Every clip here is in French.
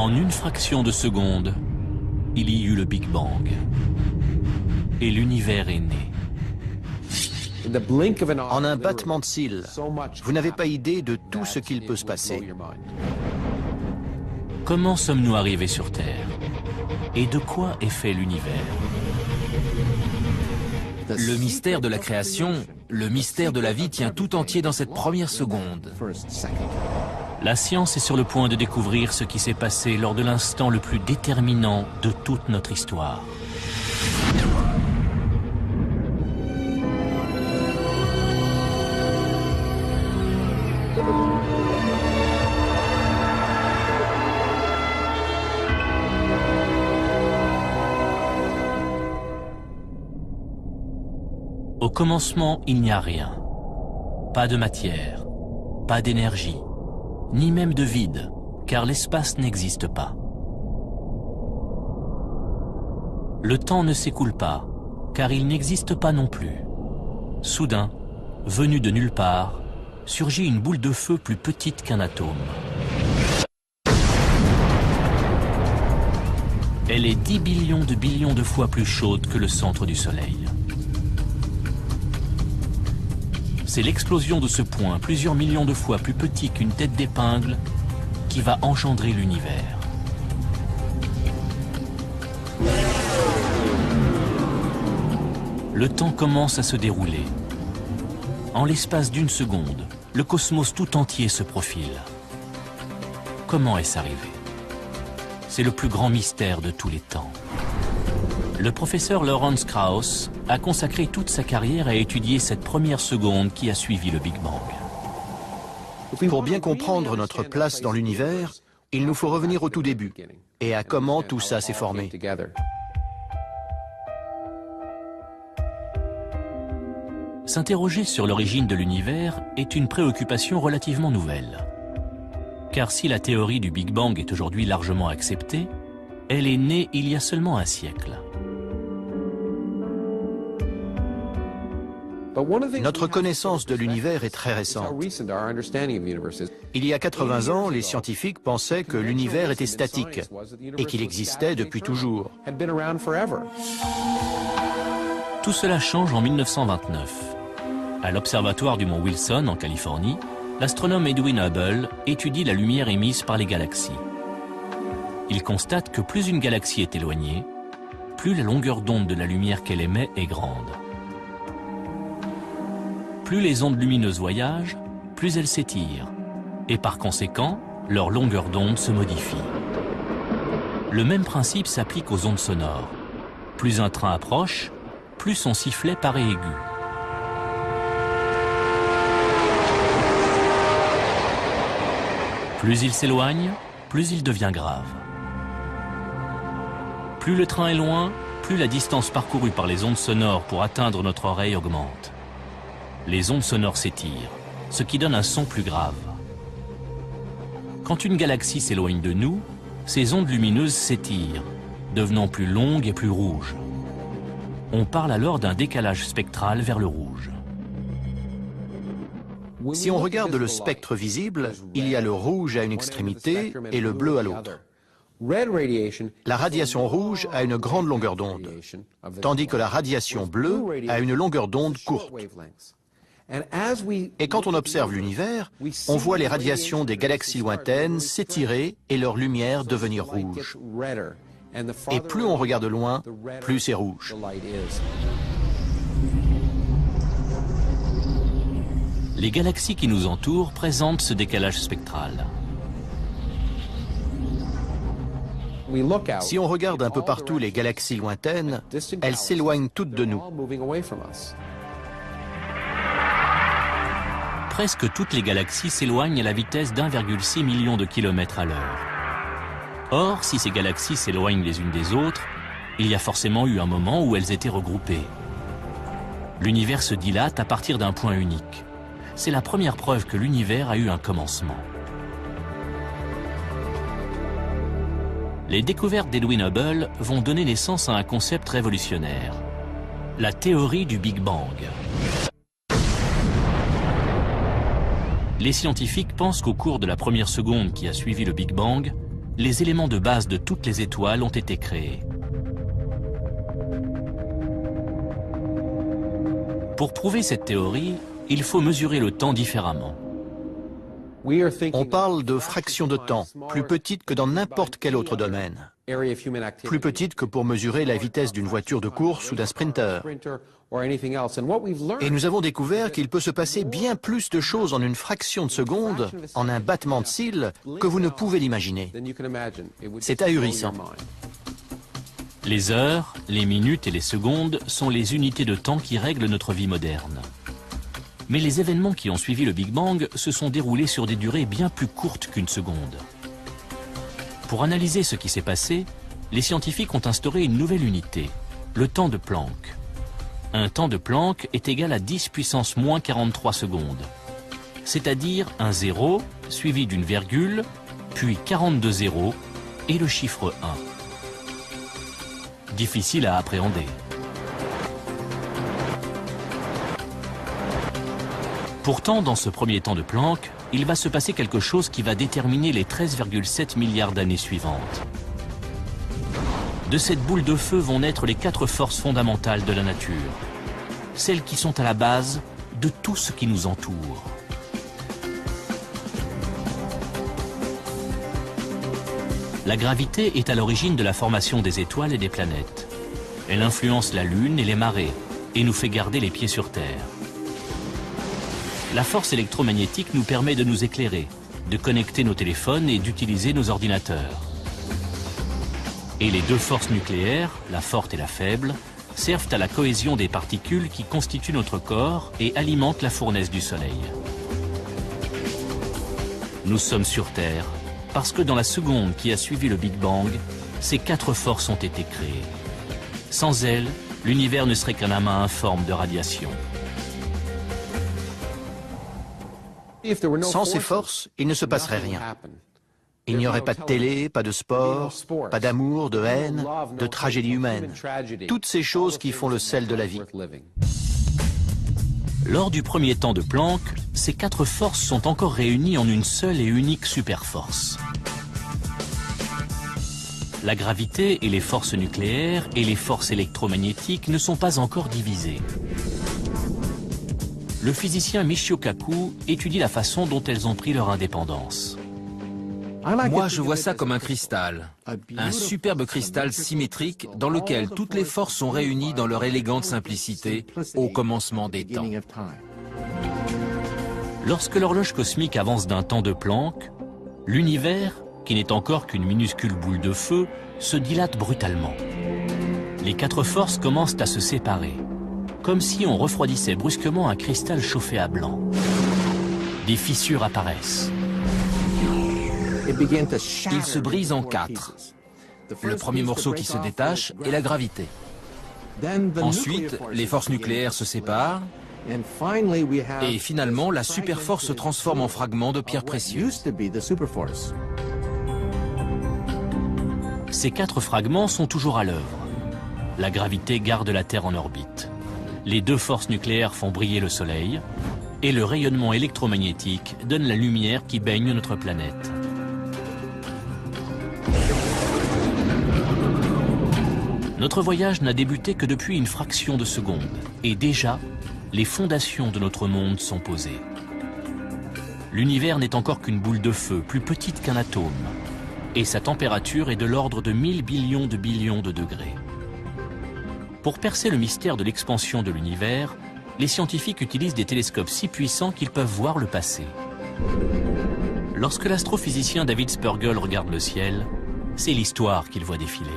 En une fraction de seconde, il y eut le Big Bang. Et l'univers est né. En un battement de cils, vous n'avez pas idée de tout ce qu'il peut se passer. Comment sommes-nous arrivés sur Terre? Et de quoi est fait l'univers? Le mystère de la création, le mystère de la vie tient tout entier dans cette première seconde. La science est sur le point de découvrir ce qui s'est passé lors de l'instant le plus déterminant de toute notre histoire. Au commencement, il n'y a rien. Pas de matière, pas d'énergie, ni même de vide, car l'espace n'existe pas. Le temps ne s'écoule pas, car il n'existe pas non plus. Soudain, venue de nulle part, surgit une boule de feu plus petite qu'un atome. Elle est 10 billions de fois plus chaude que le centre du Soleil. C'est l'explosion de ce point, plusieurs millions de fois plus petit qu'une tête d'épingle, qui va engendrer l'univers. Le temps commence à se dérouler. En l'espace d'une seconde, le cosmos tout entier se profile. Comment est-ce arrivé? C'est le plus grand mystère de tous les temps. Le professeur Lawrence Krauss a consacré toute sa carrière à étudier cette première seconde qui a suivi le Big Bang. Pour bien comprendre notre place dans l'univers, il nous faut revenir au tout début et à comment tout ça s'est formé. S'interroger sur l'origine de l'univers est une préoccupation relativement nouvelle. Car si la théorie du Big Bang est aujourd'hui largement acceptée, elle est née il y a seulement un siècle. Notre connaissance de l'univers est très récente. Il y a 80 ans, les scientifiques pensaient que l'univers était statique et qu'il existait depuis toujours. Tout cela change en 1929. À l'observatoire du mont Wilson, en Californie, l'astronome Edwin Hubble étudie la lumière émise par les galaxies. Il constate que plus une galaxie est éloignée, plus la longueur d'onde de la lumière qu'elle émet est grande. Plus les ondes lumineuses voyagent, plus elles s'étirent, et par conséquent, leur longueur d'onde se modifie. Le même principe s'applique aux ondes sonores. Plus un train approche, plus son sifflet paraît aigu. Plus il s'éloigne, plus il devient grave. Plus le train est loin, plus la distance parcourue par les ondes sonores pour atteindre notre oreille augmente. Les ondes sonores s'étirent, ce qui donne un son plus grave. Quand une galaxie s'éloigne de nous, ces ondes lumineuses s'étirent, devenant plus longues et plus rouges. On parle alors d'un décalage spectral vers le rouge. Si on regarde le spectre visible, il y a le rouge à une extrémité et le bleu à l'autre. La radiation rouge a une grande longueur d'onde, tandis que la radiation bleue a une longueur d'onde courte. Et quand on observe l'univers, on voit les radiations des galaxies lointaines s'étirer et leur lumière devenir rouge. Et plus on regarde loin, plus c'est rouge. Les galaxies qui nous entourent présentent ce décalage spectral. Si on regarde un peu partout les galaxies lointaines, elles s'éloignent toutes de nous. Presque toutes les galaxies s'éloignent à la vitesse d'1,6 million de kilomètres à l'heure. Or, si ces galaxies s'éloignent les unes des autres, il y a forcément eu un moment où elles étaient regroupées. L'univers se dilate à partir d'un point unique. C'est la première preuve que l'univers a eu un commencement. Les découvertes d'Edwin Hubble vont donner naissance à un concept révolutionnaire, la théorie du Big Bang. Les scientifiques pensent qu'au cours de la première seconde qui a suivi le Big Bang, les éléments de base de toutes les étoiles ont été créés. Pour prouver cette théorie, il faut mesurer le temps différemment. On parle de fractions de temps, plus petites que dans n'importe quel autre domaine. Plus petites que pour mesurer la vitesse d'une voiture de course ou d'un sprinter. Et nous avons découvert qu'il peut se passer bien plus de choses en une fraction de seconde, en un battement de cils, que vous ne pouvez l'imaginer. C'est ahurissant. Les heures, les minutes et les secondes sont les unités de temps qui règlent notre vie moderne. Mais les événements qui ont suivi le Big Bang se sont déroulés sur des durées bien plus courtes qu'une seconde. Pour analyser ce qui s'est passé, les scientifiques ont instauré une nouvelle unité, le temps de Planck. Un temps de Planck est égal à 10 puissance moins 43 secondes, c'est-à-dire un 0 suivi d'une virgule, puis 42 zéros et le chiffre 1. Difficile à appréhender. Pourtant, dans ce premier temps de Planck, il va se passer quelque chose qui va déterminer les 13,7 milliards d'années suivantes. De cette boule de feu vont naître les 4 forces fondamentales de la nature, celles qui sont à la base de tout ce qui nous entoure. La gravité est à l'origine de la formation des étoiles et des planètes. Elle influence la Lune et les marées et nous fait garder les pieds sur Terre. La force électromagnétique nous permet de nous éclairer, de connecter nos téléphones et d'utiliser nos ordinateurs. Et les 2 forces nucléaires, la forte et la faible, servent à la cohésion des particules qui constituent notre corps et alimentent la fournaise du Soleil. Nous sommes sur Terre parce que dans la seconde qui a suivi le Big Bang, ces 4 forces ont été créées. Sans elles, l'univers ne serait qu'un amas informe de radiation. Sans ces forces, il ne se passerait rien. Il n'y aurait pas de télé, pas de sport, pas d'amour, de haine, de tragédie humaine. Toutes ces choses qui font le sel de la vie. Lors du premier temps de Planck, ces 4 forces sont encore réunies en une seule et unique superforce. La gravité et les forces nucléaires et les forces électromagnétiques ne sont pas encore divisées. Le physicien Michio Kaku étudie la façon dont elles ont pris leur indépendance. Moi, je vois ça comme un cristal. Un superbe cristal symétrique dans lequel toutes les forces sont réunies dans leur élégante simplicité au commencement des temps. Lorsque l'horloge cosmique avance d'un temps de Planck, l'univers, qui n'est encore qu'une minuscule boule de feu, se dilate brutalement. Les 4 forces commencent à se séparer, comme si on refroidissait brusquement un cristal chauffé à blanc. Des fissures apparaissent. Il se brise en 4. Le premier morceau qui se détache est la gravité. Ensuite, les forces nucléaires se séparent. Et finalement, la superforce se transforme en fragments de pierres précieuses. Ces 4 fragments sont toujours à l'œuvre. La gravité garde la Terre en orbite. Les 2 forces nucléaires font briller le Soleil. Et le rayonnement électromagnétique donne la lumière qui baigne notre planète. Notre voyage n'a débuté que depuis une fraction de seconde. Et déjà, les fondations de notre monde sont posées. L'univers n'est encore qu'une boule de feu, plus petite qu'un atome. Et sa température est de l'ordre de 1000 billions de degrés. Pour percer le mystère de l'expansion de l'univers, les scientifiques utilisent des télescopes si puissants qu'ils peuvent voir le passé. Lorsque l'astrophysicien David Spergel regarde le ciel, c'est l'histoire qu'il voit défiler.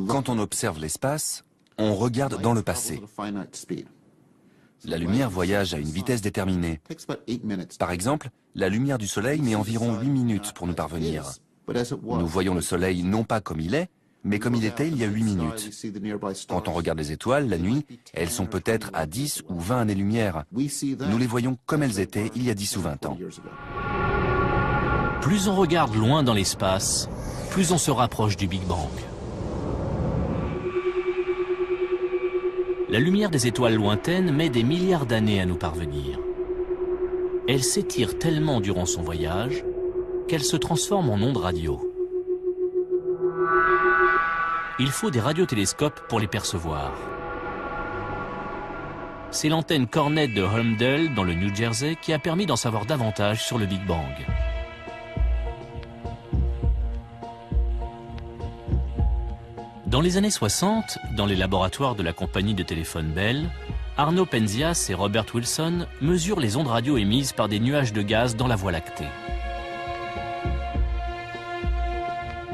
Quand on observe l'espace, on regarde dans le passé. La lumière voyage à une vitesse déterminée. Par exemple, la lumière du Soleil met environ 8 minutes pour nous parvenir. Nous voyons le Soleil non pas comme il est, mais comme il était il y a 8 minutes. Quand on regarde les étoiles, la nuit, elles sont peut-être à 10 ou 20 années-lumière. Nous les voyons comme elles étaient il y a 10 ou 20 ans. Plus on regarde loin dans l'espace, plus on se rapproche du Big Bang. La lumière des étoiles lointaines met des milliards d'années à nous parvenir. Elle s'étire tellement durant son voyage qu'elle se transforme en ondes radio. Il faut des radiotélescopes pour les percevoir. C'est l'antenne Cornet de Holmdel, dans le New Jersey, qui a permis d'en savoir davantage sur le Big Bang. Dans les années 60, dans les laboratoires de la compagnie de téléphone Bell, Arno Penzias et Robert Wilson mesurent les ondes radio émises par des nuages de gaz dans la Voie lactée.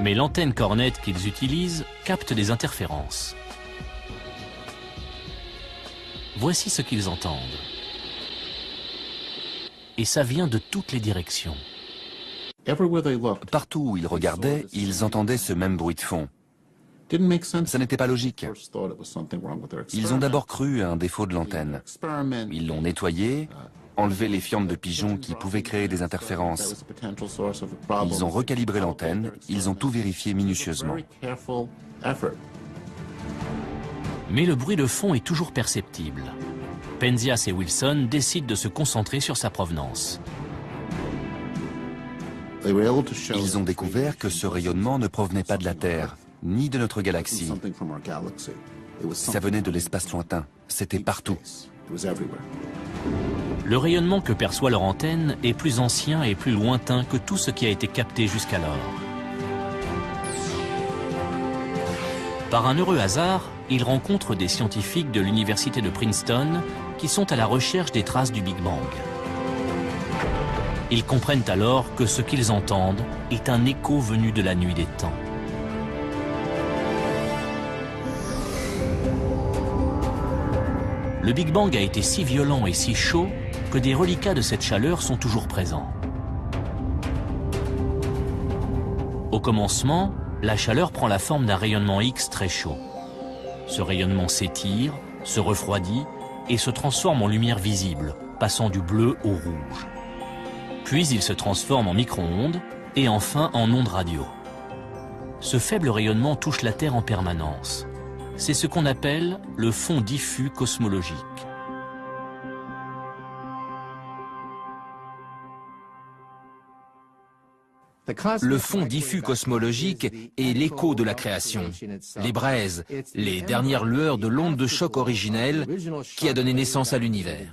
Mais l'antenne Cornet qu'ils utilisent capte des interférences. Voici ce qu'ils entendent. Et ça vient de toutes les directions. Partout où ils regardaient, ils entendaient ce même bruit de fond. Ça n'était pas logique. Ils ont d'abord cru à un défaut de l'antenne. Ils l'ont nettoyée, enlevé les fientes de pigeons qui pouvaient créer des interférences. Ils ont recalibré l'antenne, ils ont tout vérifié minutieusement. Mais le bruit de fond est toujours perceptible. Penzias et Wilson décident de se concentrer sur sa provenance. Ils ont découvert que ce rayonnement ne provenait pas de la Terre, ni de notre galaxie. Ça venait de l'espace lointain, c'était partout. Le rayonnement que perçoit leur antenne est plus ancien et plus lointain que tout ce qui a été capté jusqu'alors. Par un heureux hasard, ils rencontrent des scientifiques de l'université de Princeton qui sont à la recherche des traces du Big Bang. Ils comprennent alors que ce qu'ils entendent est un écho venu de la nuit des temps. Le Big Bang a été si violent et si chaud que des reliquats de cette chaleur sont toujours présents. Au commencement, la chaleur prend la forme d'un rayonnement X très chaud. Ce rayonnement s'étire, se refroidit et se transforme en lumière visible, passant du bleu au rouge. Puis il se transforme en micro-ondes et enfin en ondes radio. Ce faible rayonnement touche la Terre en permanence. C'est ce qu'on appelle le fond diffus cosmologique. Le fond diffus cosmologique est l'écho de la création, les braises, les dernières lueurs de l'onde de choc originelle qui a donné naissance à l'univers.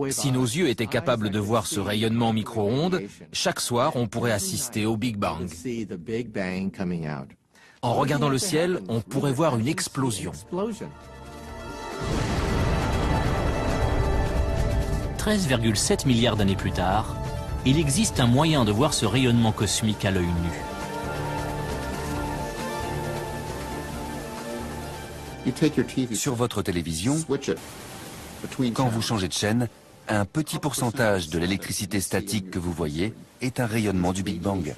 Si nos yeux étaient capables de voir ce rayonnement micro-ondes, chaque soir on pourrait assister au Big Bang. En regardant le ciel, on pourrait voir une explosion. 13,7 milliards d'années plus tard, il existe un moyen de voir ce rayonnement cosmique à l'œil nu. Sur votre télévision, quand vous changez de chaîne, un petit pourcentage de l'électricité statique que vous voyez est un rayonnement du Big Bang.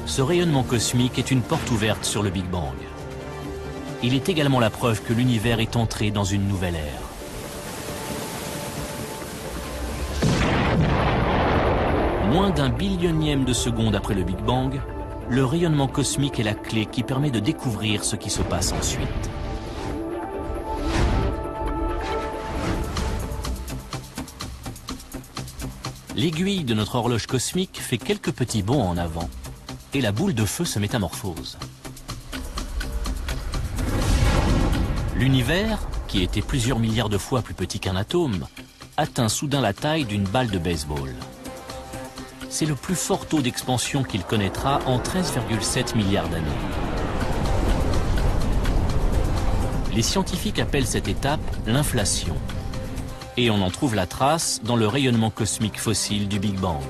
Ce rayonnement cosmique est une porte ouverte sur le Big Bang. Il est également la preuve que l'univers est entré dans une nouvelle ère. Moins d'un billionième de seconde après le Big Bang, le rayonnement cosmique est la clé qui permet de découvrir ce qui se passe ensuite. L'aiguille de notre horloge cosmique fait quelques petits bonds en avant et la boule de feu se métamorphose. L'univers, qui était plusieurs milliards de fois plus petit qu'un atome, atteint soudain la taille d'une balle de baseball. C'est le plus fort taux d'expansion qu'il connaîtra en 13,7 milliards d'années. Les scientifiques appellent cette étape l'inflation. Et on en trouve la trace dans le rayonnement cosmique fossile du Big Bang.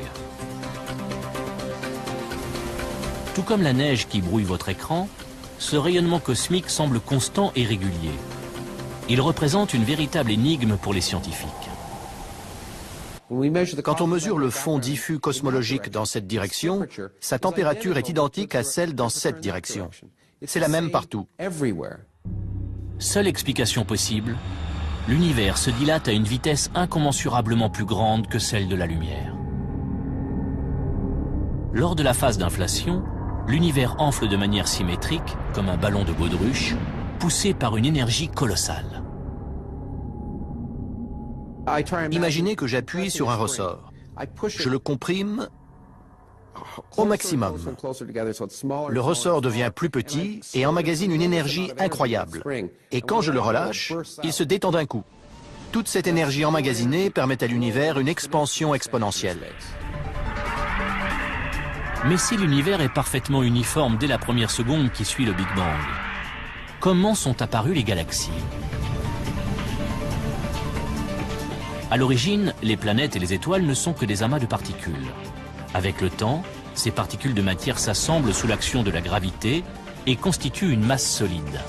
Tout comme la neige qui brouille votre écran, ce rayonnement cosmique semble constant et régulier. Il représente une véritable énigme pour les scientifiques. Quand on mesure le fond diffus cosmologique dans cette direction, sa température est identique à celle dans cette direction. C'est la même partout. Seule explication possible, l'univers se dilate à une vitesse incommensurablement plus grande que celle de la lumière. Lors de la phase d'inflation, l'univers enfle de manière symétrique, comme un ballon de baudruche, poussé par une énergie colossale. Imaginez que j'appuie sur un ressort. Je le comprime au maximum. Le ressort devient plus petit et emmagasine une énergie incroyable. Et quand je le relâche, il se détend d'un coup. Toute cette énergie emmagasinée permet à l'univers une expansion exponentielle. Mais si l'univers est parfaitement uniforme dès la première seconde qui suit le Big Bang, comment sont apparues les galaxies? À l'origine, les planètes et les étoiles ne sont que des amas de particules. Avec le temps, ces particules de matière s'assemblent sous l'action de la gravité et constituent une masse solide.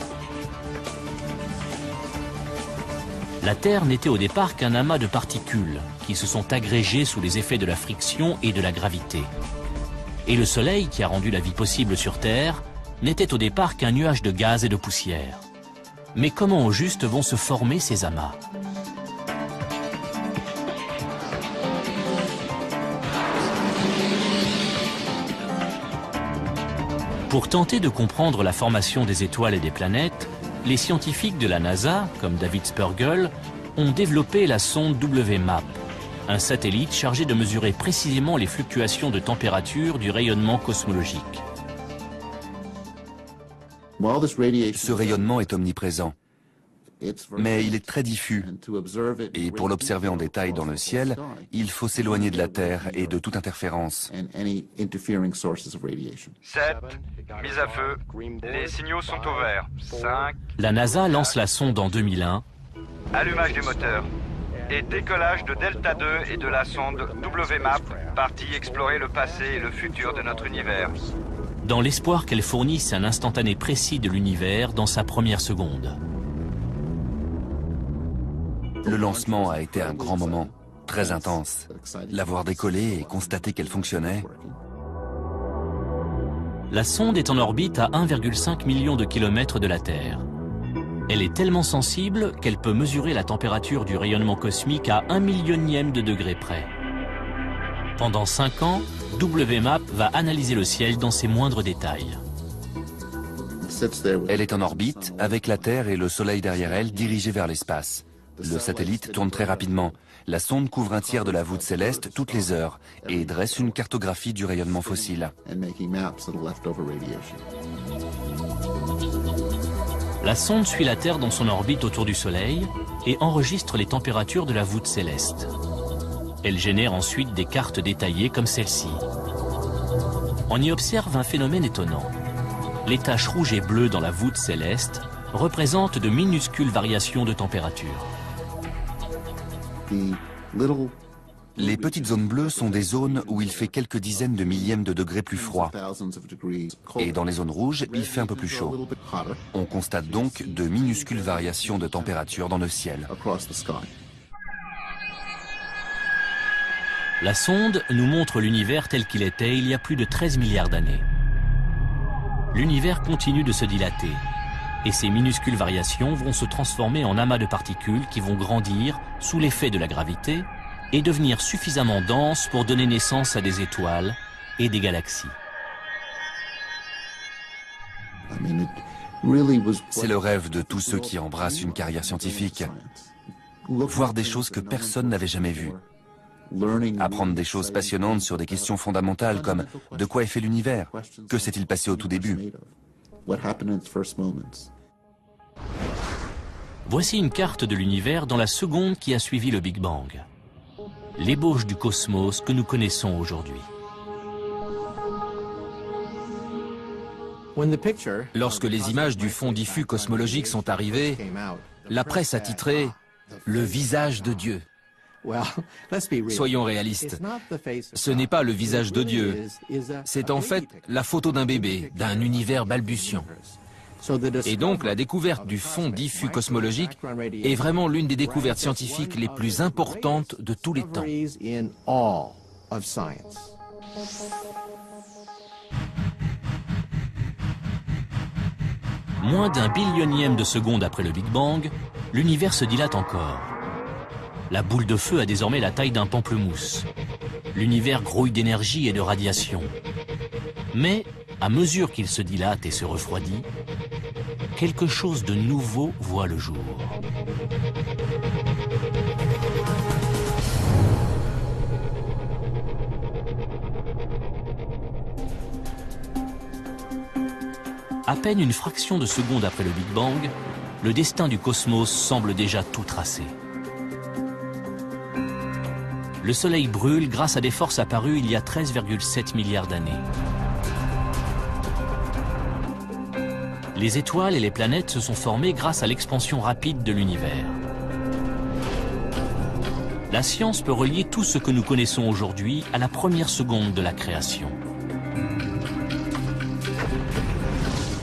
La Terre n'était au départ qu'un amas de particules qui se sont agrégées sous les effets de la friction et de la gravité. Et le Soleil, qui a rendu la vie possible sur Terre, n'était au départ qu'un nuage de gaz et de poussière. Mais comment au juste vont se former ces amas? Pour tenter de comprendre la formation des étoiles et des planètes, les scientifiques de la NASA, comme David Spergel, ont développé la sonde WMAP, un satellite chargé de mesurer précisément les fluctuations de température du rayonnement cosmologique. Ce rayonnement est omniprésent, mais il est très diffus. Et pour l'observer en détail dans le ciel, il faut s'éloigner de la Terre et de toute interférence. 7, mise à feu, les signaux sont au vert. 5, La NASA lance la sonde en 2001, allumage des moteurs. Et décollage de Delta 2 et de la sonde WMAP, partie explorer le passé et le futur de notre univers. dans l'espoir qu'elle fournisse un instantané précis de l'univers dans sa première seconde. Le lancement a été un grand moment, très intense. L'avoir décollée et constater qu'elle fonctionnait. La sonde est en orbite à 1,5 million de kilomètres de la Terre. Elle est tellement sensible qu'elle peut mesurer la température du rayonnement cosmique à 1 millionième de degré près. Pendant 5 ans, WMAP va analyser le ciel dans ses moindres détails. Elle est en orbite, avec la Terre et le Soleil derrière elle, dirigés vers l'espace. Le satellite tourne très rapidement. La sonde couvre un tiers de la voûte céleste toutes les heures et dresse une cartographie du rayonnement fossile. La sonde suit la Terre dans son orbite autour du Soleil et enregistre les températures de la voûte céleste. Elle génère ensuite des cartes détaillées comme celle-ci. On y observe un phénomène étonnant. Les taches rouges et bleues dans la voûte céleste représentent de minuscules variations de température. Les petites zones bleues sont des zones où il fait quelques dizaines de millièmes de degrés plus froid. Et dans les zones rouges, il fait un peu plus chaud. On constate donc de minuscules variations de température dans le ciel. La sonde nous montre l'univers tel qu'il était il y a plus de 13 milliards d'années. L'univers continue de se dilater. Et ces minuscules variations vont se transformer en amas de particules qui vont grandir sous l'effet de la gravité et devenir suffisamment denses pour donner naissance à des étoiles et des galaxies. C'est le rêve de tous ceux qui embrassent une carrière scientifique. Voir des choses que personne n'avait jamais vues. Apprendre des choses passionnantes sur des questions fondamentales comme de quoi est fait l'univers? Que s'est-il passé au tout début? Voici une carte de l'univers dans la seconde qui a suivi le Big Bang. L'ébauche du cosmos que nous connaissons aujourd'hui. Lorsque les images du fond diffus cosmologique sont arrivées, la presse a titré « Le visage de Dieu ». Soyons réalistes, ce n'est pas le visage de Dieu, c'est en fait la photo d'un bébé, d'un univers balbutiant. Et donc la découverte du fond diffus cosmologique est vraiment l'une des découvertes scientifiques les plus importantes de tous les temps. Moins d'un billionième de seconde après le Big Bang, l'univers se dilate encore. La boule de feu a désormais la taille d'un pamplemousse. L'univers grouille d'énergie et de radiation. Mais, à mesure qu'il se dilate et se refroidit, quelque chose de nouveau voit le jour. peine une fraction de seconde après le Big Bang, le destin du cosmos semble déjà tout tracé. Le Soleil brûle grâce à des forces apparues il y a 13,7 milliards d'années. Les étoiles et les planètes se sont formées grâce à l'expansion rapide de l'univers. La science peut relier tout ce que nous connaissons aujourd'hui à la première seconde de la création.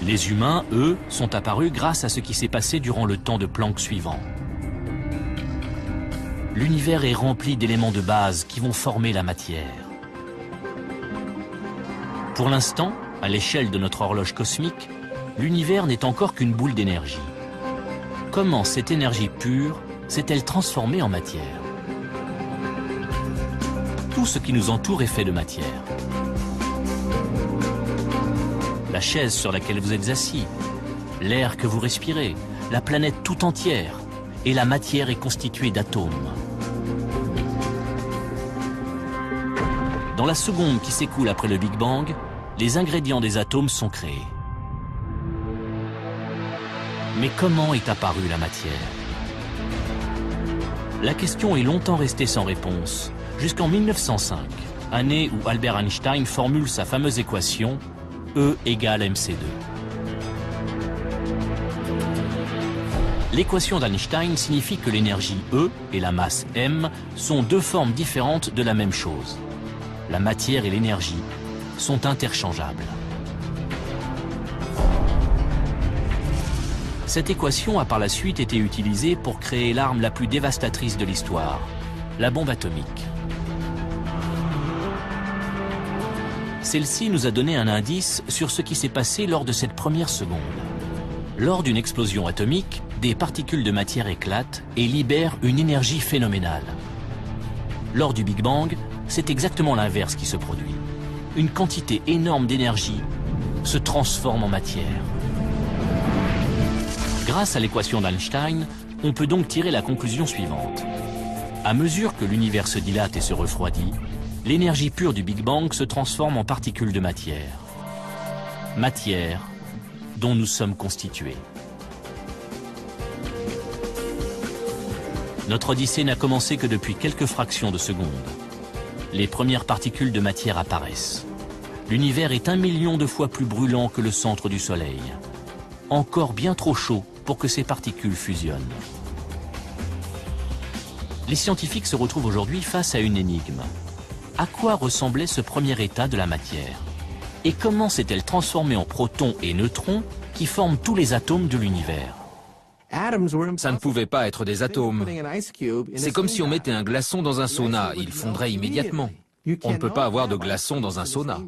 Les humains, eux, sont apparus grâce à ce qui s'est passé durant le temps de Planck suivant. L'univers est rempli d'éléments de base qui vont former la matière. Pour l'instant, à l'échelle de notre horloge cosmique, l'univers n'est encore qu'une boule d'énergie. Comment cette énergie pure s'est-elle transformée en matière? Tout ce qui nous entoure est fait de matière. La chaise sur laquelle vous êtes assis, l'air que vous respirez, la planète tout entière, et la matière est constituée d'atomes. Dans la seconde qui s'écoule après le Big Bang, les ingrédients des atomes sont créés. Mais comment est apparue la matière? La question est longtemps restée sans réponse, jusqu'en 1905, année où Albert Einstein formule sa fameuse équation E égale mc2. L'équation d'Einstein signifie que l'énergie E et la masse m sont deux formes différentes de la même chose. La matière et l'énergie sont interchangeables. Cette équation a par la suite été utilisée pour créer l'arme la plus dévastatrice de l'histoire, la bombe atomique. Celle-ci nous a donné un indice sur ce qui s'est passé lors de cette première seconde. Lors d'une explosion atomique, des particules de matière éclatent et libèrent une énergie phénoménale. Lors du Big Bang, c'est exactement l'inverse qui se produit. Une quantité énorme d'énergie se transforme en matière. Grâce à l'équation d'Einstein, on peut donc tirer la conclusion suivante. À mesure que l'univers se dilate et se refroidit, l'énergie pure du Big Bang se transforme en particules de matière. Matière dont nous sommes constitués. Notre odyssée n'a commencé que depuis quelques fractions de secondes. Les premières particules de matière apparaissent. L'univers est 1 million de fois plus brûlant que le centre du Soleil. Encore bien trop chaud pour que ces particules fusionnent. Les scientifiques se retrouvent aujourd'hui face à une énigme. À quoi ressemblait ce premier état de la matière? Et comment s'est-elle transformée en protons et neutrons qui forment tous les atomes de l'univers? Ça ne pouvait pas être des atomes. C'est comme si on mettait un glaçon dans un sauna, il fondrait immédiatement. On ne peut pas avoir de glaçon dans un sauna.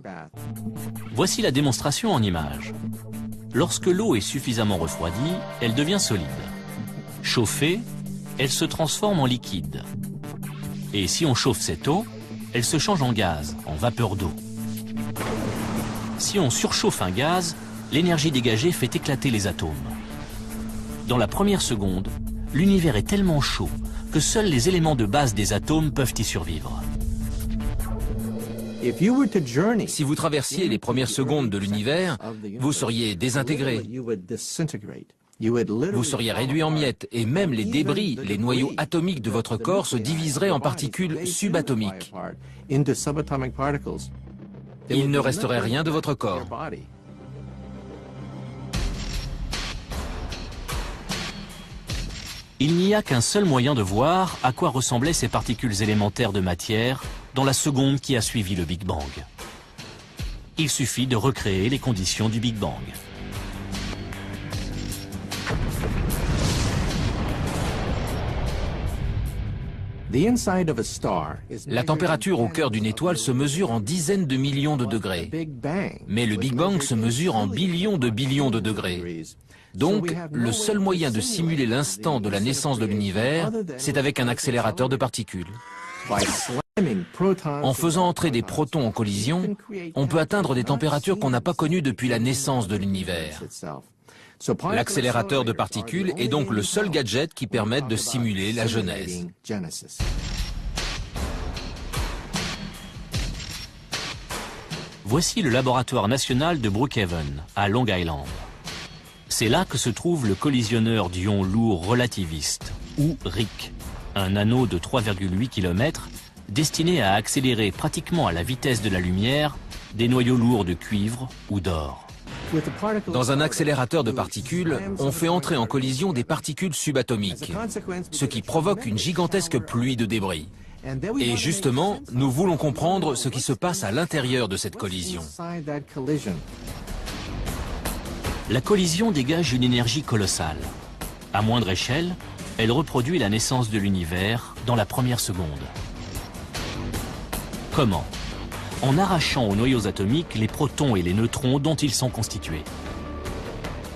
Voici la démonstration en images. Lorsque l'eau est suffisamment refroidie, elle devient solide. Chauffée, elle se transforme en liquide. Et si on chauffe cette eau, elle se change en gaz, en vapeur d'eau. Si on surchauffe un gaz, l'énergie dégagée fait éclater les atomes. Dans la première seconde, l'univers est tellement chaud que seuls les éléments de base des atomes peuvent y survivre. Si vous traversiez les premières secondes de l'univers, vous seriez désintégré. Vous seriez réduit en miettes et même les débris, les noyaux atomiques de votre corps se diviseraient en particules subatomiques. Il ne resterait rien de votre corps. Il n'y a qu'un seul moyen de voir à quoi ressemblaient ces particules élémentaires de matière dans la seconde qui a suivi le Big Bang. Il suffit de recréer les conditions du Big Bang. La température au cœur d'une étoile se mesure en dizaines de millions de degrés. Mais le Big Bang se mesure en billions de degrés. Donc, le seul moyen de simuler l'instant de la naissance de l'univers, c'est avec un accélérateur de particules. En faisant entrer des protons en collision, on peut atteindre des températures qu'on n'a pas connues depuis la naissance de l'univers. L'accélérateur de particules est donc le seul gadget qui permette de simuler la genèse. Voici le laboratoire national de Brookhaven, à Long Island. C'est là que se trouve le collisionneur d'ions lourds relativistes, ou RIC, un anneau de 3,8 km destiné à accélérer pratiquement à la vitesse de la lumière des noyaux lourds de cuivre ou d'or. Dans un accélérateur de particules, on fait entrer en collision des particules subatomiques, ce qui provoque une gigantesque pluie de débris. Et justement, nous voulons comprendre ce qui se passe à l'intérieur de cette collision. La collision dégage une énergie colossale. À moindre échelle, elle reproduit la naissance de l'univers dans la première seconde. Comment? En arrachant aux noyaux atomiques les protons et les neutrons dont ils sont constitués.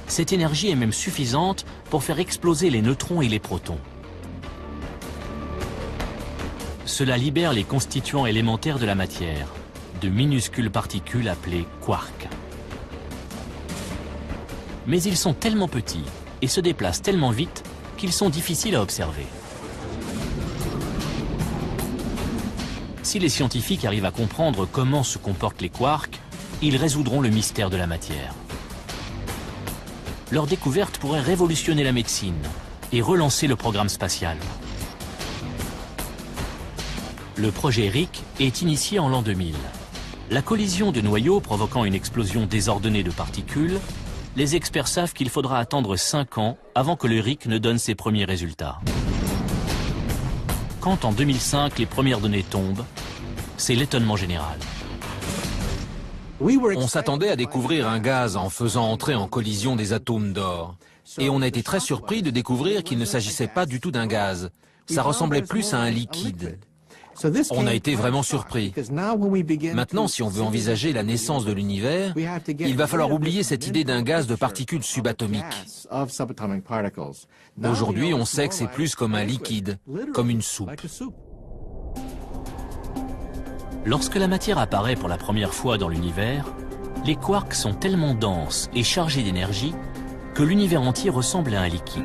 Cette énergie est même suffisante pour faire exploser les neutrons et les protons. Cela libère les constituants élémentaires de la matière, de minuscules particules appelées quarks. Mais ils sont tellement petits et se déplacent tellement vite qu'ils sont difficiles à observer. Si les scientifiques arrivent à comprendre comment se comportent les quarks, ils résoudront le mystère de la matière. Leur découverte pourrait révolutionner la médecine et relancer le programme spatial. Le projet RIC est initié en l'an 2000. La collision de noyaux provoquant une explosion désordonnée de particules, les experts savent qu'il faudra attendre 5 ans avant que le RIC ne donne ses premiers résultats. Quand en 2005 les premières données tombent, c'est l'étonnement général. On s'attendait à découvrir un gaz en faisant entrer en collision des atomes d'or. Et on a été très surpris de découvrir qu'il ne s'agissait pas du tout d'un gaz. Ça ressemblait plus à un liquide. On a été vraiment surpris. Maintenant, si on veut envisager la naissance de l'univers, il va falloir oublier cette idée d'un gaz de particules subatomiques. Aujourd'hui, on sait que c'est plus comme un liquide, comme une soupe. Lorsque la matière apparaît pour la première fois dans l'univers, les quarks sont tellement denses et chargés d'énergie que l'univers entier ressemble à un liquide.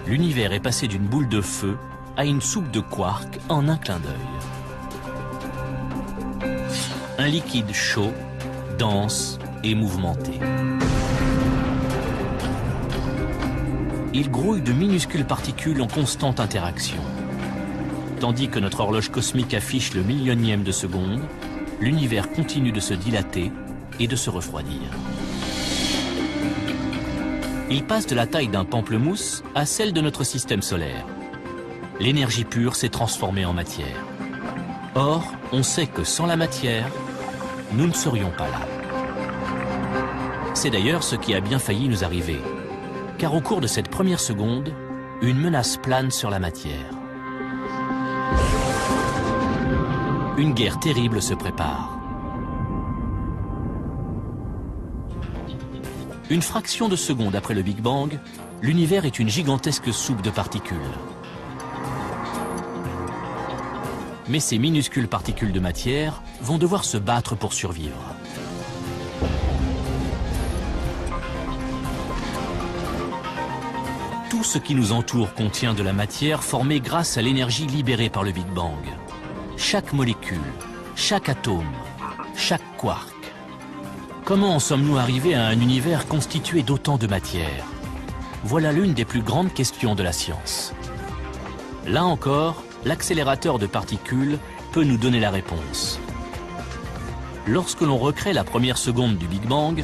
L'univers est passé d'une boule de feu à une soupe de quarks en un clin d'œil. Un liquide chaud, dense et mouvementé. Il grouille de minuscules particules en constante interaction. Tandis que notre horloge cosmique affiche le millionième de seconde, l'univers continue de se dilater et de se refroidir. Il passe de la taille d'un pamplemousse à celle de notre système solaire. L'énergie pure s'est transformée en matière. Or, on sait que sans la matière, nous ne serions pas là. C'est d'ailleurs ce qui a bien failli nous arriver. Car au cours de cette première seconde, une menace plane sur la matière. Une guerre terrible se prépare. Une fraction de seconde après le Big Bang, l'univers est une gigantesque soupe de particules. Mais ces minuscules particules de matière vont devoir se battre pour survivre. Tout ce qui nous entoure contient de la matière formée grâce à l'énergie libérée par le Big Bang. Chaque molécule, chaque atome, chaque quark. Comment en sommes-nous arrivés à un univers constitué d'autant de matière? Voilà l'une des plus grandes questions de la science. Là encore, l'accélérateur de particules peut nous donner la réponse. Lorsque l'on recrée la première seconde du Big Bang,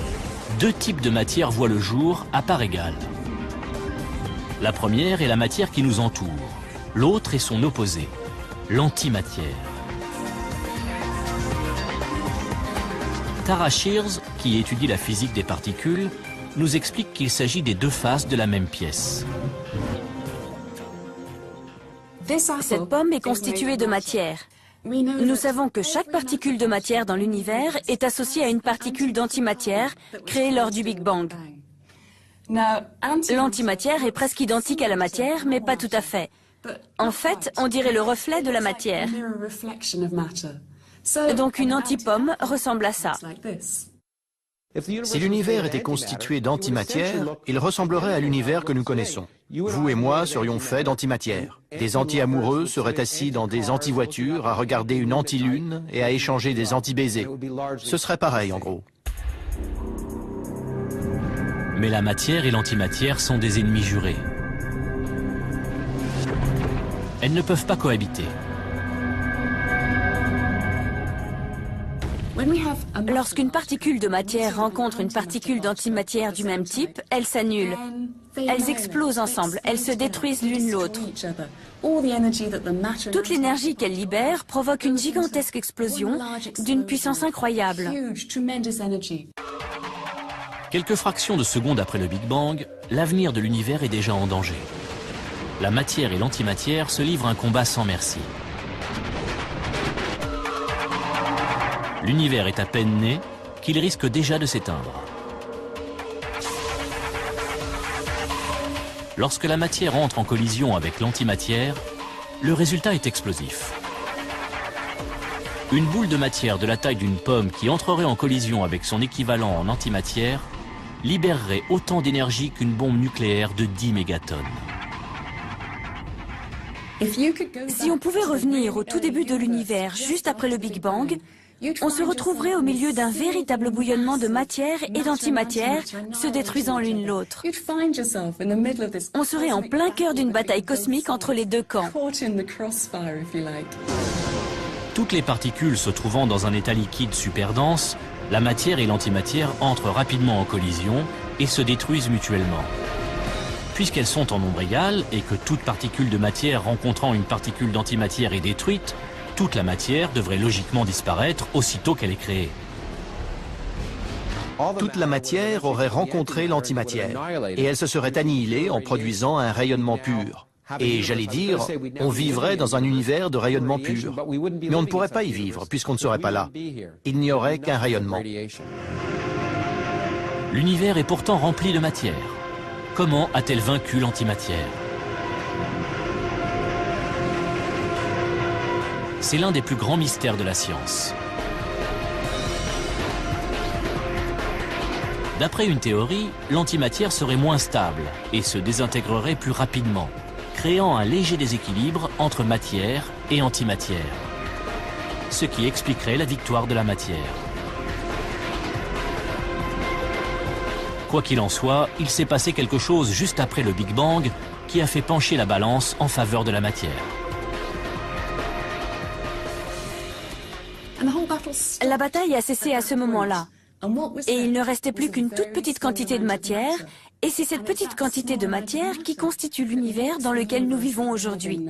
2 types de matière voient le jour à parts égales. La première est la matière qui nous entoure, l'autre est son opposé, l'antimatière. Tara Shears, qui étudie la physique des particules, nous explique qu'il s'agit des 2 faces de la même pièce. Cette pomme est constituée de matière. Nous savons que chaque particule de matière dans l'univers est associée à une particule d'antimatière créée lors du Big Bang. L'antimatière est presque identique à la matière, mais pas tout à fait. En fait, on dirait le reflet de la matière. Donc une antipomme ressemble à ça. Si l'univers était constitué d'antimatière, il ressemblerait à l'univers que nous connaissons. Vous et moi serions faits d'antimatière. Des anti-amoureux seraient assis dans des anti-voitures à regarder une anti-lune et à échanger des anti-baisers. Ce serait pareil en gros. Mais la matière et l'antimatière sont des ennemis jurés. Elles ne peuvent pas cohabiter. Lorsqu'une particule de matière rencontre une particule d'antimatière du même type, elles s'annulent. Elles explosent ensemble, elles se détruisent l'une l'autre. Toute l'énergie qu'elles libèrent provoque une gigantesque explosion d'une puissance incroyable. Quelques fractions de secondes après le Big Bang, l'avenir de l'univers est déjà en danger. La matière et l'antimatière se livrent un combat sans merci. L'univers est à peine né qu'il risque déjà de s'éteindre. Lorsque la matière entre en collision avec l'antimatière, le résultat est explosif. Une boule de matière de la taille d'une pomme qui entrerait en collision avec son équivalent en antimatière libérerait autant d'énergie qu'une bombe nucléaire de 10 mégatonnes. Si on pouvait revenir au tout début de l'univers, juste après le Big Bang, on se retrouverait au milieu d'un véritable bouillonnement de matière et d'antimatière se détruisant l'une l'autre. On serait en plein cœur d'une bataille cosmique entre les deux camps. Toutes les particules se trouvant dans un état liquide super dense, la matière et l'antimatière entrent rapidement en collision et se détruisent mutuellement. Puisqu'elles sont en nombre égal et que toute particule de matière rencontrant une particule d'antimatière est détruite, toute la matière devrait logiquement disparaître aussitôt qu'elle est créée. Toute la matière aurait rencontré l'antimatière et elle se serait annihilée en produisant un rayonnement pur. Et j'allais dire, on vivrait dans un univers de rayonnement pur. Mais on ne pourrait pas y vivre puisqu'on ne serait pas là. Il n'y aurait qu'un rayonnement. L'univers est pourtant rempli de matière. Comment a-t-elle vaincu l'antimatière? C'est l'un des plus grands mystères de la science. D'après une théorie, l'antimatière serait moins stable et se désintégrerait plus rapidement, créant un léger déséquilibre entre matière et antimatière, ce qui expliquerait la victoire de la matière. Quoi qu'il en soit, il s'est passé quelque chose juste après le Big Bang qui a fait pencher la balance en faveur de la matière. La bataille a cessé à ce moment-là. Et il ne restait plus qu'une toute petite quantité de matière, et c'est cette petite quantité de matière qui constitue l'univers dans lequel nous vivons aujourd'hui.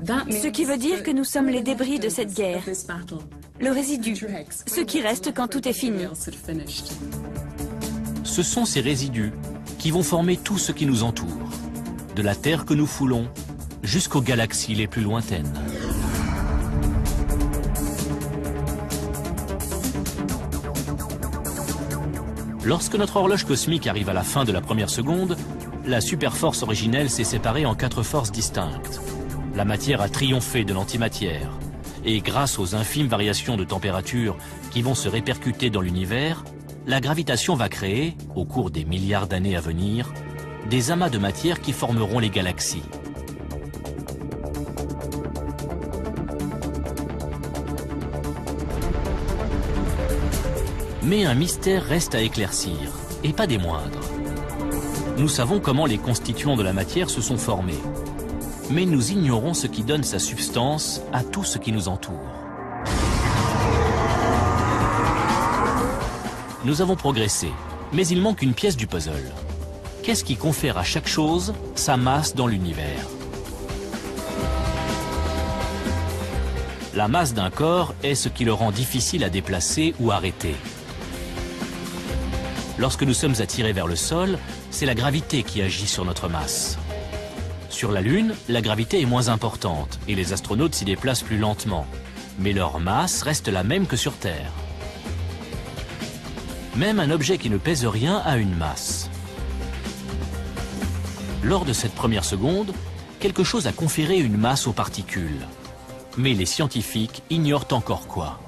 Ce qui veut dire que nous sommes les débris de cette guerre, le résidu, ce qui reste quand tout est fini. Ce sont ces résidus qui vont former tout ce qui nous entoure, de la Terre que nous foulons jusqu'aux galaxies les plus lointaines. Lorsque notre horloge cosmique arrive à la fin de la première seconde, la superforce originelle s'est séparée en 4 forces distinctes. La matière a triomphé de l'antimatière. Et grâce aux infimes variations de température qui vont se répercuter dans l'univers, la gravitation va créer, au cours des milliards d'années à venir, des amas de matière qui formeront les galaxies. Mais un mystère reste à éclaircir, et pas des moindres. Nous savons comment les constituants de la matière se sont formés, mais nous ignorons ce qui donne sa substance à tout ce qui nous entoure. Nous avons progressé, mais il manque une pièce du puzzle. Qu'est-ce qui confère à chaque chose sa masse dans l'univers? La masse d'un corps est ce qui le rend difficile à déplacer ou arrêter. Lorsque nous sommes attirés vers le sol, c'est la gravité qui agit sur notre masse. Sur la Lune, la gravité est moins importante et les astronautes s'y déplacent plus lentement. Mais leur masse reste la même que sur Terre. Même un objet qui ne pèse rien a une masse. Lors de cette première seconde, quelque chose a conféré une masse aux particules. Mais les scientifiques ignorent encore quoi.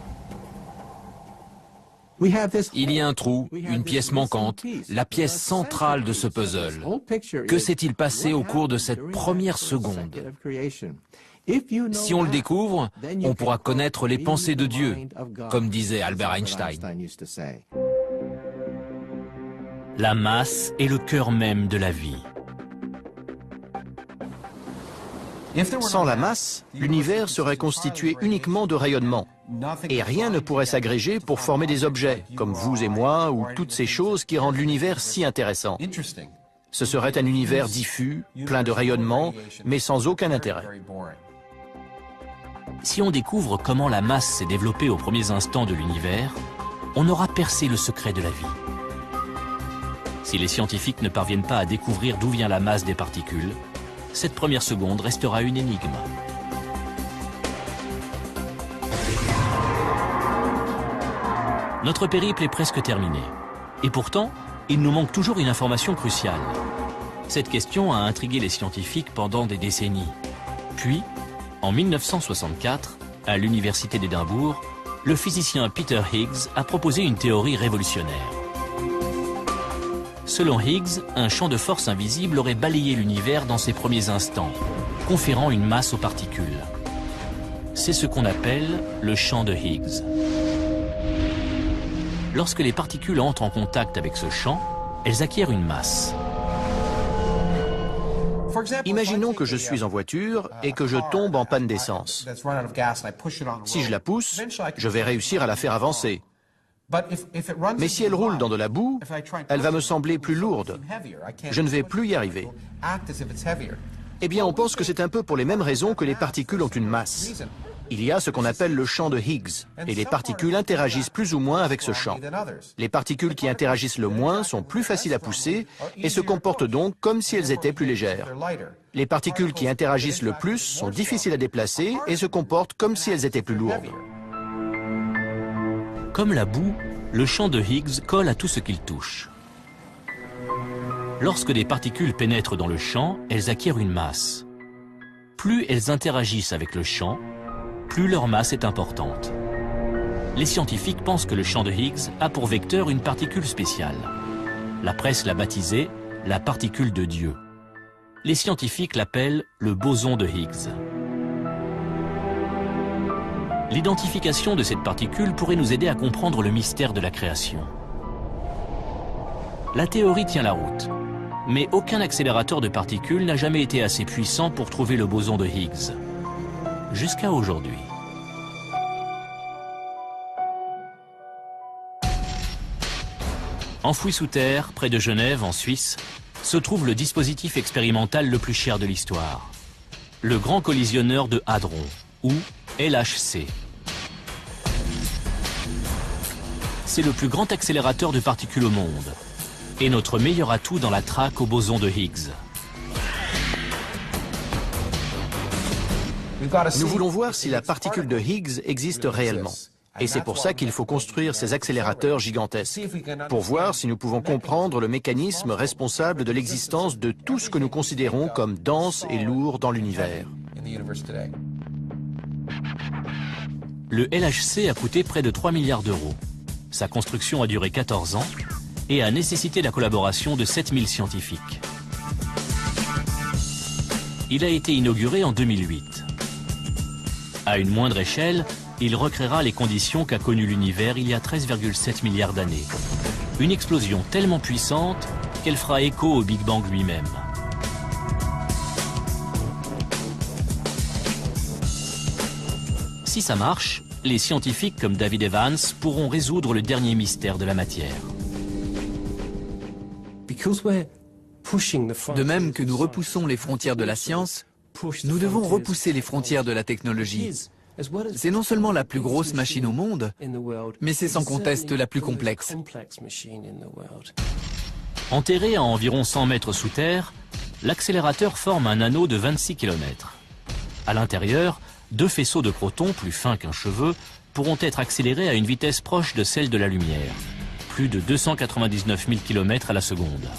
Il y a un trou, une pièce manquante, la pièce centrale de ce puzzle. Que s'est-il passé au cours de cette première seconde? Si on le découvre, on pourra connaître les pensées de Dieu, comme disait Albert Einstein. La masse est le cœur même de la vie. Sans la masse, l'univers serait constitué uniquement de rayonnement. Et rien ne pourrait s'agréger pour former des objets, comme vous et moi, ou toutes ces choses qui rendent l'univers si intéressant. Ce serait un univers diffus, plein de rayonnement, mais sans aucun intérêt. Si on découvre comment la masse s'est développée aux premiers instants de l'univers, on aura percé le secret de la vie. Si les scientifiques ne parviennent pas à découvrir d'où vient la masse des particules, cette première seconde restera une énigme. Notre périple est presque terminé. Et pourtant, il nous manque toujours une information cruciale. Cette question a intrigué les scientifiques pendant des décennies. Puis, en 1964, à l'université d'Édimbourg, le physicien Peter Higgs a proposé une théorie révolutionnaire. Selon Higgs, un champ de force invisible aurait balayé l'univers dans ses premiers instants, conférant une masse aux particules. C'est ce qu'on appelle le champ de Higgs. Lorsque les particules entrent en contact avec ce champ, elles acquièrent une masse. Imaginons que je suis en voiture et que je tombe en panne d'essence. Si je la pousse, je vais réussir à la faire avancer. Mais si elle roule dans de la boue, elle va me sembler plus lourde. Je ne vais plus y arriver. Eh bien, on pense que c'est un peu pour les mêmes raisons que les particules ont une masse. Il y a ce qu'on appelle le champ de Higgs, et les particules interagissent plus ou moins avec ce champ. Les particules qui interagissent le moins sont plus faciles à pousser et se comportent donc comme si elles étaient plus légères. Les particules qui interagissent le plus sont difficiles à déplacer et se comportent comme si elles étaient plus lourdes. Comme la boue, le champ de Higgs colle à tout ce qu'il touche. Lorsque des particules pénètrent dans le champ, elles acquièrent une masse. Plus elles interagissent avec le champ, plus leur masse est importante. Les scientifiques pensent que le champ de Higgs a pour vecteur une particule spéciale. La presse l'a baptisée la particule de Dieu. Les scientifiques l'appellent le boson de Higgs. L'identification de cette particule pourrait nous aider à comprendre le mystère de la création. La théorie tient la route, mais aucun accélérateur de particules n'a jamais été assez puissant pour trouver le boson de Higgs. Jusqu'à aujourd'hui. Enfoui sous terre, près de Genève, en Suisse, se trouve le dispositif expérimental le plus cher de l'histoire. Le Grand Collisionneur de Hadron, ou LHC. C'est le plus grand accélérateur de particules au monde, et notre meilleur atout dans la traque au boson de Higgs. Nous voulons voir si la particule de Higgs existe réellement. Et c'est pour ça qu'il faut construire ces accélérateurs gigantesques, pour voir si nous pouvons comprendre le mécanisme responsable de l'existence de tout ce que nous considérons comme dense et lourd dans l'univers. Le LHC a coûté près de 3 milliards d'euros. Sa construction a duré 14 ans et a nécessité la collaboration de 7000 scientifiques. Il a été inauguré en 2008. À une moindre échelle, il recréera les conditions qu'a connues l'univers il y a 13,7 milliards d'années. Une explosion tellement puissante qu'elle fera écho au Big Bang lui-même. Si ça marche, les scientifiques comme David Evans pourront résoudre le dernier mystère de la matière. De même que nous repoussons les frontières de la science, nous devons repousser les frontières de la technologie. C'est non seulement la plus grosse machine au monde, mais c'est sans conteste la plus complexe. Enterré à environ 100 mètres sous terre, l'accélérateur forme un anneau de 26 km. À l'intérieur, 2 faisceaux de protons plus fins qu'un cheveu pourront être accélérés à une vitesse proche de celle de la lumière, plus de 299 000 km à la seconde.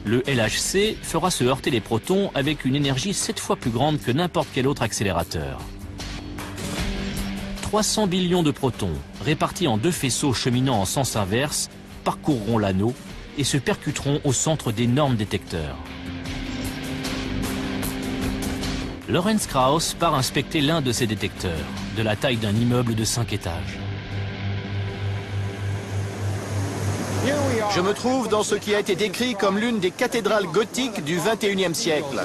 Le LHC fera se heurter les protons avec une énergie 7 fois plus grande que n'importe quel autre accélérateur. 300 billions de protons, répartis en 2 faisceaux cheminant en sens inverse, parcourront l'anneau et se percuteront au centre d'énormes détecteurs. Lawrence Krauss part inspecter l'un de ces détecteurs, de la taille d'un immeuble de 5 étages. Je me trouve dans ce qui a été décrit comme l'une des cathédrales gothiques du XXIe siècle.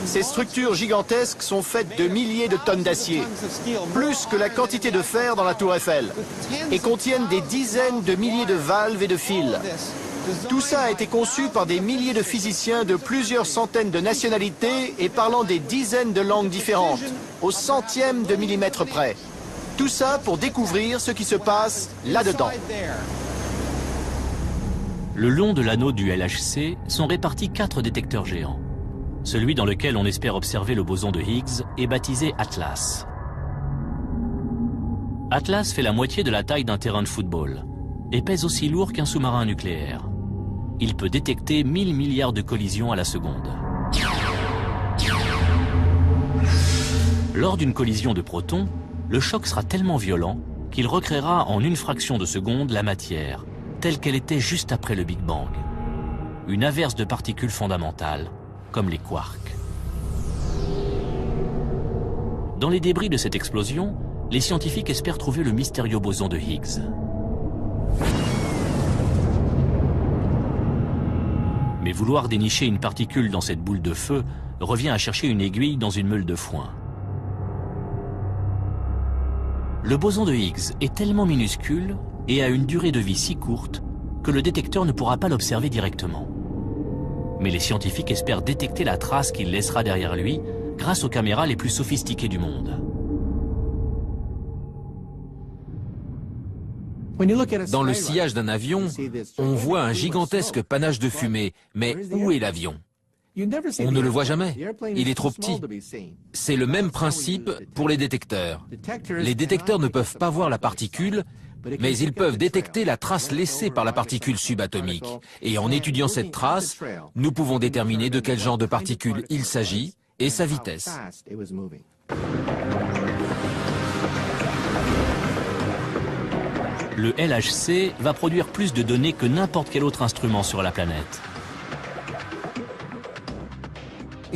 Ces structures gigantesques sont faites de milliers de tonnes d'acier, plus que la quantité de fer dans la tour Eiffel, et contiennent des dizaines de milliers de valves et de fils. Tout ça a été conçu par des milliers de physiciens de plusieurs centaines de nationalités et parlant des dizaines de langues différentes, au centième de millimètre près. Tout ça pour découvrir ce qui se passe là-dedans. Le long de l'anneau du LHC sont répartis 4 détecteurs géants. Celui dans lequel on espère observer le boson de Higgs est baptisé Atlas. Atlas fait la moitié de la taille d'un terrain de football et pèse aussi lourd qu'un sous-marin nucléaire. Il peut détecter 1000 milliards de collisions à la seconde. Lors d'une collision de protons, le choc sera tellement violent qu'il recréera en une fraction de seconde la matière, telle qu'elle était juste après le Big Bang. Une averse de particules fondamentales, comme les quarks. Dans les débris de cette explosion, les scientifiques espèrent trouver le mystérieux boson de Higgs. Mais vouloir dénicher une particule dans cette boule de feu revient à chercher une aiguille dans une meule de foin. Le boson de Higgs est tellement minuscule et a une durée de vie si courte que le détecteur ne pourra pas l'observer directement. Mais les scientifiques espèrent détecter la trace qu'il laissera derrière lui grâce aux caméras les plus sophistiquées du monde. Dans le sillage d'un avion, on voit un gigantesque panache de fumée. Mais où est l'avion? On ne le voit jamais. Il est trop petit. C'est le même principe pour les détecteurs. Les détecteurs ne peuvent pas voir la particule, mais ils peuvent détecter la trace laissée par la particule subatomique. Et en étudiant cette trace, nous pouvons déterminer de quel genre de particule il s'agit et sa vitesse. Le LHC va produire plus de données que n'importe quel autre instrument sur la planète.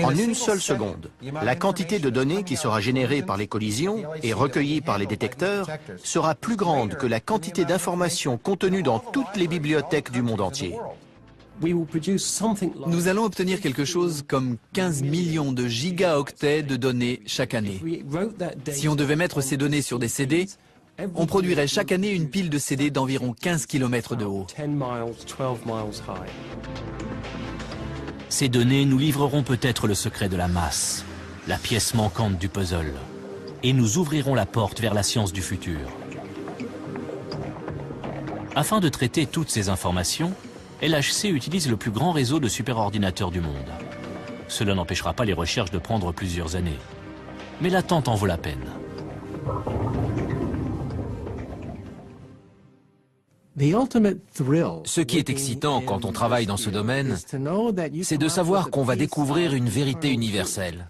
En une seule seconde, la quantité de données qui sera générée par les collisions et recueillie par les détecteurs sera plus grande que la quantité d'informations contenues dans toutes les bibliothèques du monde entier. Nous allons obtenir quelque chose comme 15 millions de gigaoctets de données chaque année. Si on devait mettre ces données sur des CD, on produirait chaque année une pile de CD d'environ 15 km de haut. Ces données nous livreront peut-être le secret de la masse, la pièce manquante du puzzle, et nous ouvriront la porte vers la science du futur. Afin de traiter toutes ces informations, LHC utilise le plus grand réseau de superordinateurs du monde. Cela n'empêchera pas les recherches de prendre plusieurs années. Mais l'attente en vaut la peine. Ce qui est excitant quand on travaille dans ce domaine, c'est de savoir qu'on va découvrir une vérité universelle.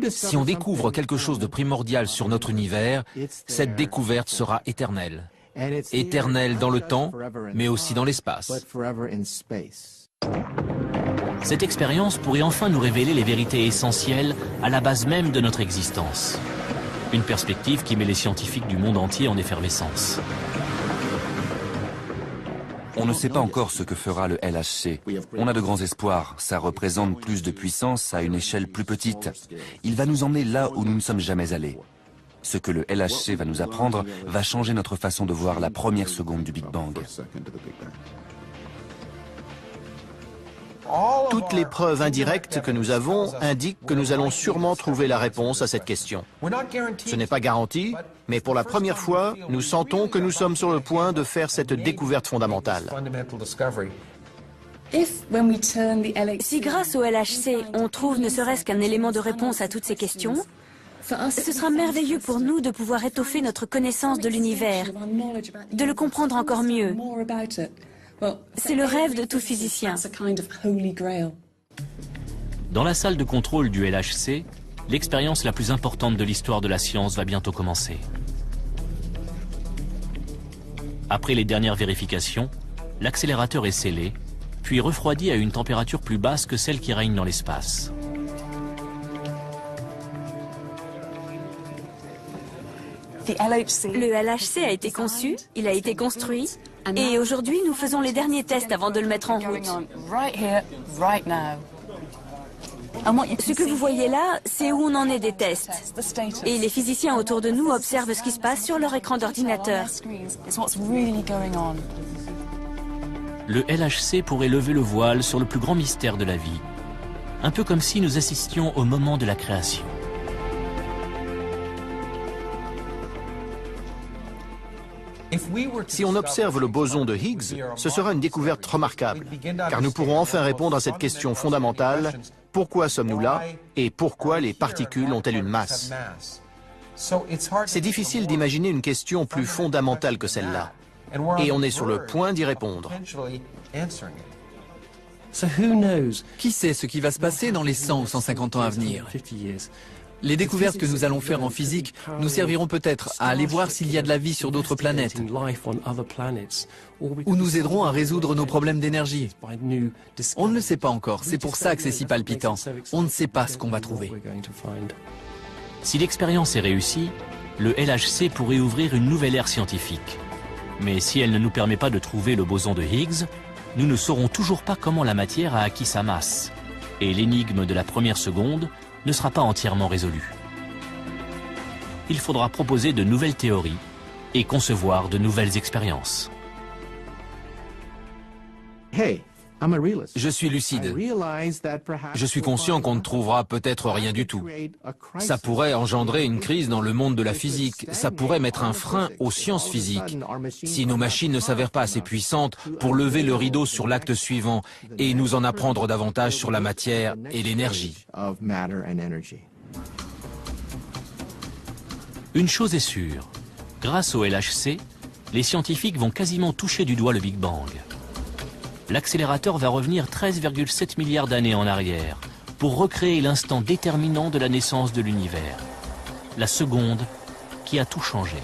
Si on découvre quelque chose de primordial sur notre univers, cette découverte sera éternelle. Éternelle dans le temps, mais aussi dans l'espace. Cette expérience pourrait enfin nous révéler les vérités essentielles à la base même de notre existence. Une perspective qui met les scientifiques du monde entier en effervescence. On ne sait pas encore ce que fera le LHC. On a de grands espoirs. Ça représente plus de puissance à une échelle plus petite. Il va nous emmener là où nous ne sommes jamais allés. Ce que le LHC va nous apprendre va changer notre façon de voir la première seconde du Big Bang. Toutes les preuves indirectes que nous avons indiquent que nous allons sûrement trouver la réponse à cette question. Ce n'est pas garanti, mais pour la première fois, nous sentons que nous sommes sur le point de faire cette découverte fondamentale. Si grâce au LHC, on trouve ne serait-ce qu'un élément de réponse à toutes ces questions, ce sera merveilleux pour nous de pouvoir étoffer notre connaissance de l'univers, de le comprendre encore mieux. C'est le rêve de tout physicien. Dans la salle de contrôle du LHC, l'expérience la plus importante de l'histoire de la science va bientôt commencer. Après les dernières vérifications, l'accélérateur est scellé, puis refroidi à une température plus basse que celle qui règne dans l'espace. Le LHC a été conçu, il a été construit, Et aujourd'hui, nous faisons les derniers tests avant de le mettre en route. Ce que vous voyez là, c'est où on en est des tests. Et les physiciens autour de nous observent ce qui se passe sur leur écran d'ordinateur. Le LHC pourrait lever le voile sur le plus grand mystère de la vie. Un peu comme si nous assistions au moment de la création. Si on observe le boson de Higgs, ce sera une découverte remarquable, car nous pourrons enfin répondre à cette question fondamentale: pourquoi sommes-nous là et pourquoi les particules ont-elles une masse? C'est difficile d'imaginer une question plus fondamentale que celle-là, et on est sur le point d'y répondre. Qui sait ce qui va se passer dans les 100 ou 150 ans à venir? Les découvertes que nous allons faire en physique nous serviront peut-être à aller voir s'il y a de la vie sur d'autres planètes, ou nous aideront à résoudre nos problèmes d'énergie. On ne le sait pas encore, c'est pour ça que c'est si palpitant. On ne sait pas ce qu'on va trouver. Si l'expérience est réussie, le LHC pourrait ouvrir une nouvelle ère scientifique. Mais si elle ne nous permet pas de trouver le boson de Higgs, nous ne saurons toujours pas comment la matière a acquis sa masse. Et l'énigme de la première seconde ne sera pas entièrement résolue. Il faudra proposer de nouvelles théories et concevoir de nouvelles expériences. Je suis lucide. Je suis conscient qu'on ne trouvera peut-être rien du tout. Ça pourrait engendrer une crise dans le monde de la physique. Ça pourrait mettre un frein aux sciences physiques. Si nos machines ne s'avèrent pas assez puissantes pour lever le rideau sur l'acte suivant et nous en apprendre davantage sur la matière et l'énergie. Une chose est sûre, grâce au LHC, les scientifiques vont quasiment toucher du doigt le Big Bang. L'accélérateur va revenir 13,7 milliards d'années en arrière pour recréer l'instant déterminant de la naissance de l'univers, la seconde qui a tout changé.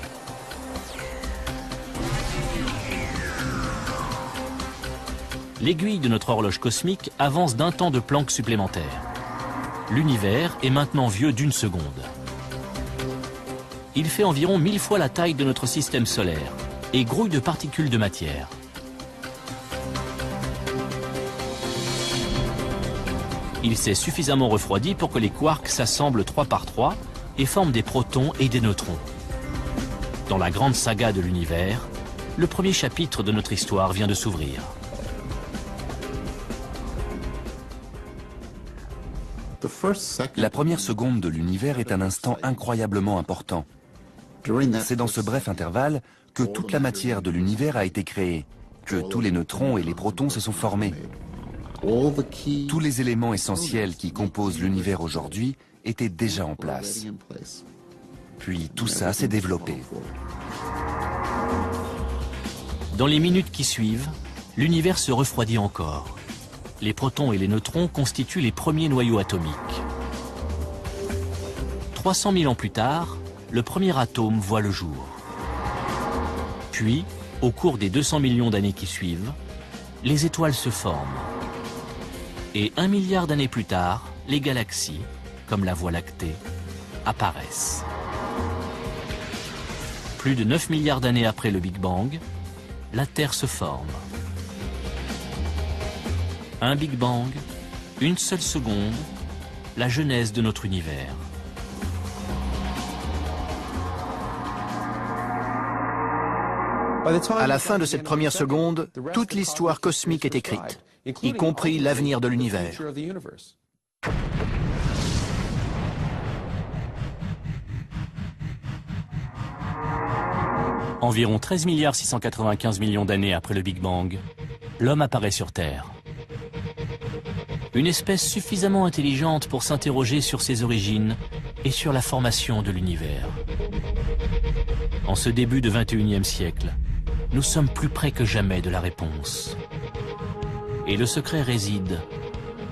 L'aiguille de notre horloge cosmique avance d'un temps de Planck supplémentaire. L'univers est maintenant vieux d'une seconde. Il fait environ 1000 fois la taille de notre système solaire et grouille de particules de matière. Il s'est suffisamment refroidi pour que les quarks s'assemblent 3 par 3 et forment des protons et des neutrons. Dans la grande saga de l'univers, le premier chapitre de notre histoire vient de s'ouvrir. La première seconde de l'univers est un instant incroyablement important. C'est dans ce bref intervalle que toute la matière de l'univers a été créée, que tous les neutrons et les protons se sont formés. Tous les éléments essentiels qui composent l'univers aujourd'hui étaient déjà en place. Puis tout ça s'est développé. Dans les minutes qui suivent, l'univers se refroidit encore. Les protons et les neutrons constituent les premiers noyaux atomiques. 300 000 ans plus tard, le premier atome voit le jour. Puis, au cours des 200 millions d'années qui suivent, les étoiles se forment. Et 1 milliard d'années plus tard, les galaxies, comme la Voie lactée, apparaissent. Plus de 9 milliards d'années après le Big Bang, la Terre se forme. Un Big Bang, une seule seconde, la genèse de notre univers. À la fin de cette première seconde, toute l'histoire cosmique est écrite, y compris l'avenir de l'univers. Environ 13 695 millions d'années après le Big Bang, l'homme apparaît sur Terre. Une espèce suffisamment intelligente pour s'interroger sur ses origines et sur la formation de l'univers. En ce début de 21e siècle, nous sommes plus près que jamais de la réponse. Et le secret réside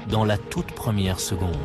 dans la toute première seconde.